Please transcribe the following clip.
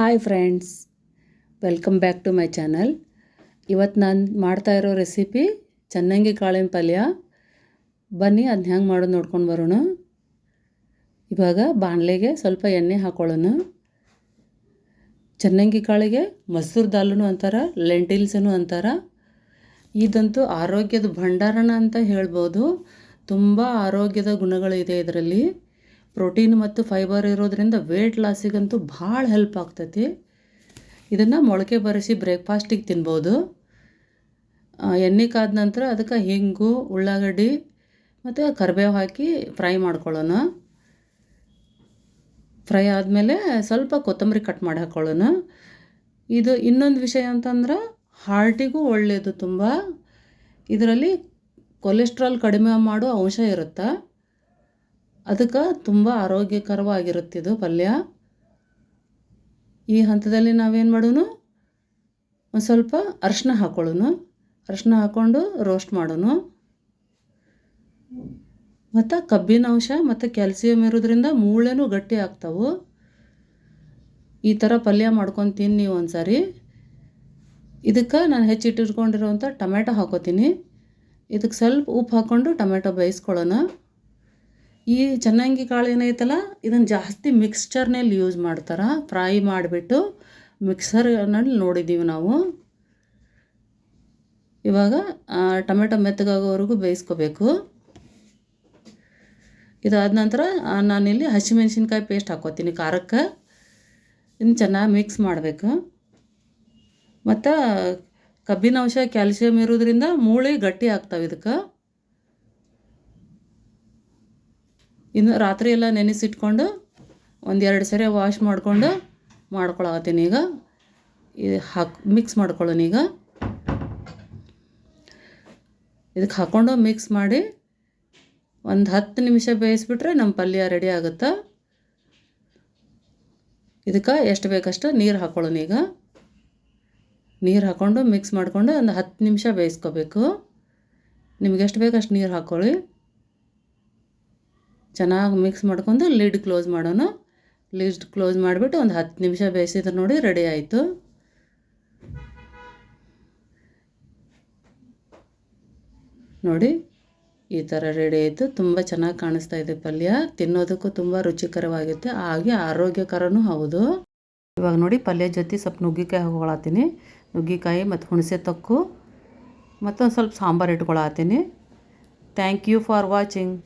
Hi friends, welcome back to my channel. ಇವತ್ತು ನಾನು ಮಾಡ್ತಾ ಇರೋ ರೆಸಿಪಿ ಚನ್ನಂಗಿ ಕಾಳಿನ ಪಲ್ಯ. ಬನ್ನಿ ಅದನ್ನ ಹೆಂಗೆ ಮಾಡೋದು ನೋಡ್ಕೊಂಡು ಬರೋಣ. ಇವಾಗ ಬಾಣಲೆಗೆ ಸ್ವಲ್ಪ ಎಣ್ಣೆ ಹಾಕೊಳ್ಳೋಣ. ಚನ್ನಂಗಿ ಕಾಳಿಗೆ ಮಸೂರ್ ದಾಲೂ ಅಂತಾರೆ, ಲೆಂಟಿಲ್ಸನು ಅಂತಾರೆ. ಇದಂತೂ ಆರೋಗ್ಯದ ಭಂಡಾರಣ ಅಂತ ಹೇಳ್ಬೋದು. ತುಂಬ ಆರೋಗ್ಯದ ಗುಣಗಳಿದೆ ಇದರಲ್ಲಿ. ಪ್ರೋಟೀನ್ ಮತ್ತು ಫೈಬರ್ ಇರೋದರಿಂದ ವೇಟ್ ಲಾಸಿಗಂತೂ ಭಾಳ ಹೆಲ್ಪ್ ಆಗ್ತೈತಿ. ಇದನ್ನು ಮೊಳಕೆ ಬರೆಸಿ ಬ್ರೇಕ್ಫಾಸ್ಟಿಗೆ ತಿನ್ಬೋದು. ಎಣ್ಣೆ ಕಾದ ನಂತರ ಅದಕ್ಕೆ ಹಿಂಗು, ಉಳ್ಳಾಗಡ್ಡಿ ಮತ್ತು ಕರಿಬೇವು ಹಾಕಿ ಫ್ರೈ ಮಾಡ್ಕೊಳ್ಳೋಣ. ಫ್ರೈ ಆದಮೇಲೆ ಸ್ವಲ್ಪ ಕೊತ್ತಂಬರಿ ಕಟ್ ಮಾಡಿ ಹಾಕ್ಕೊಳ್ಳೋಣ. ಇದು ಇನ್ನೊಂದು ವಿಷಯ ಅಂತಂದ್ರೆ ಹಾರ್ಟಿಗೂ ಒಳ್ಳೆಯದು. ತುಂಬ ಇದರಲ್ಲಿ ಕೊಲೆಸ್ಟ್ರಾಲ್ ಕಡಿಮೆ ಮಾಡೋ ಅಂಶ ಇರುತ್ತೆ. ಅದಕ್ಕೆ ತುಂಬ ಆರೋಗ್ಯಕರವಾಗಿರುತ್ತಿದ್ದು ಪಲ್ಯ. ಈ ಹಂತದಲ್ಲಿ ನಾವೇನು ಮಾಡೋಣ, ಒಂದು ಸ್ವಲ್ಪ ಅರಿಶಿನ ಹಾಕೊಳ್ಳೋಣ. ಅರಿಶಿನ ಹಾಕ್ಕೊಂಡು ರೋಸ್ಟ್ ಮಾಡೋಣ. ಮತ್ತು ಕಬ್ಬಿನ ಅಂಶ ಮತ್ತು ಕ್ಯಾಲ್ಸಿಯಂ ಇರೋದ್ರಿಂದ ಮೂಳೆನೂ ಗಟ್ಟಿ ಆಗ್ತಾವೆ. ಈ ಥರ ಪಲ್ಯ ಮಾಡ್ಕೊಂಡು ತಿನ್ನಿ ನೀವು ಒಂದು ಸಾರಿ. ಇದಕ್ಕೆ ನಾನು ಹೆಚ್ಚಿಟ್ಟಿಟ್ಕೊಂಡಿರೋವಂಥ ಟೊಮೆಟೊ ಹಾಕೋತೀನಿ. ಇದಕ್ಕೆ ಸ್ವಲ್ಪ ಉಪ್ಪು ಹಾಕ್ಕೊಂಡು ಟೊಮೆಟೊ ಬೇಯಿಸ್ಕೊಳ್ಳೋಣ. ಈ ಚನ್ನಂಗಿ ಕಾಳು ಏನೈತಲ್ಲ, ಇದನ್ನು ಜಾಸ್ತಿ ಮಿಕ್ಸ್ಚರ್ನಲ್ಲಿ ಯೂಸ್ ಮಾಡ್ತಾರೆ. ಫ್ರೈ ಮಾಡಿಬಿಟ್ಟು ಮಿಕ್ಸರ್ನಲ್ಲಿ ನೋಡಿದ್ದೀವಿ ನಾವು. ಇವಾಗ ಟೊಮೆಟೊ ಮೆತ್ತಗಾಗೋವರೆಗೂ ಬೇಯಿಸ್ಕೋಬೇಕು. ಇದಾದ ನಂತರ ನಾನಿಲ್ಲಿ ಹಸಿಮೆಣ್ಸಿನ್ಕಾಯಿ ಪೇಸ್ಟ್ ಹಾಕ್ಕೋತೀನಿ ಖಾರಕ್ಕೆ. ಇನ್ನು ಚೆನ್ನಾಗಿ ಮಿಕ್ಸ್ ಮಾಡಬೇಕು. ಮತ್ತು ಕಬ್ಬಿನ ಅಂಶ ಕ್ಯಾಲ್ಸಿಯಂ ಇರೋದ್ರಿಂದ ಮೂಳೆ ಗಟ್ಟಿ ಆಗ್ತಾವೆ ಇದಕ್ಕೆ. ಇನ್ನು ರಾತ್ರಿ ಎಲ್ಲ ನೆನೆಸಿಟ್ಕೊಂಡು ಒಂದೆರಡು ಸರಿ ವಾಶ್ ಮಾಡಿಕೊಂಡು ಮಾಡ್ಕೊಳತ್ತೀನಿ. ಈಗ ಇದು ಮಿಕ್ಸ್ ಮಾಡ್ಕೊಳ್ಳೋಣ. ಈಗ ಇದಕ್ಕೆ ಹಾಕ್ಕೊಂಡು ಮಿಕ್ಸ್ ಮಾಡಿ ಒಂದು 10 ನಿಮಿಷ ಬೇಯಿಸ್ಬಿಟ್ರೆ ನಮ್ಮ ಪಲ್ಯ ರೆಡಿ ಆಗುತ್ತೆ. ಇದಕ್ಕೆ ಎಷ್ಟು ಬೇಕಷ್ಟು ನೀರು ಹಾಕ್ಕೊಳ್ಳೋಣ. ಈಗ ನೀರು ಹಾಕ್ಕೊಂಡು ಮಿಕ್ಸ್ ಮಾಡಿಕೊಂಡು ಒಂದು 10 ನಿಮಿಷ ಬೇಯಿಸ್ಕೋಬೇಕು. ನಿಮ್ಗೆ ಎಷ್ಟು ಬೇಕಷ್ಟು ನೀರು ಹಾಕ್ಕೊಳ್ಳಿ. ಚೆನ್ನಾಗಿ ಮಿಕ್ಸ್ ಮಾಡ್ಕೊಂಡು ಲಿಡ್ ಕ್ಲೋಸ್ ಮಾಡೋಣ. ಲಿಡ್ ಕ್ಲೋಸ್ ಮಾಡಿಬಿಟ್ಟು ಒಂದು 10 ನಿಮಿಷ ಬೇಯಿಸಿದ್ರೆ ನೋಡಿ ರೆಡಿ ಆಯಿತು. ನೋಡಿ ಈ ಥರ ರೆಡಿ ಆಯಿತು. ತುಂಬ ಚೆನ್ನಾಗಿ ಕಾಣಿಸ್ತಾ ಇದೆ ಪಲ್ಯ. ತಿನ್ನೋದಕ್ಕೂ ತುಂಬ ರುಚಿಕರವಾಗುತ್ತೆ, ಹಾಗೆ ಆರೋಗ್ಯಕರನೂ ಹೌದು. ಇವಾಗ ನೋಡಿ ಪಲ್ಯ ಜೊತೆ ಸ್ವಲ್ಪ ನುಗ್ಗಿಕಾಯಿ ಹಾಕೊಳತ್ತೀನಿ. ನುಗ್ಗಿಕಾಯಿ ಮತ್ತು ಹುಣಸೆ ತೊಕ್ಕು ಮತ್ತು ಒಂದು ಸ್ವಲ್ಪ ಸಾಂಬಾರು ಇಟ್ಕೊಳತ್ತೀನಿ. Thank you for watching.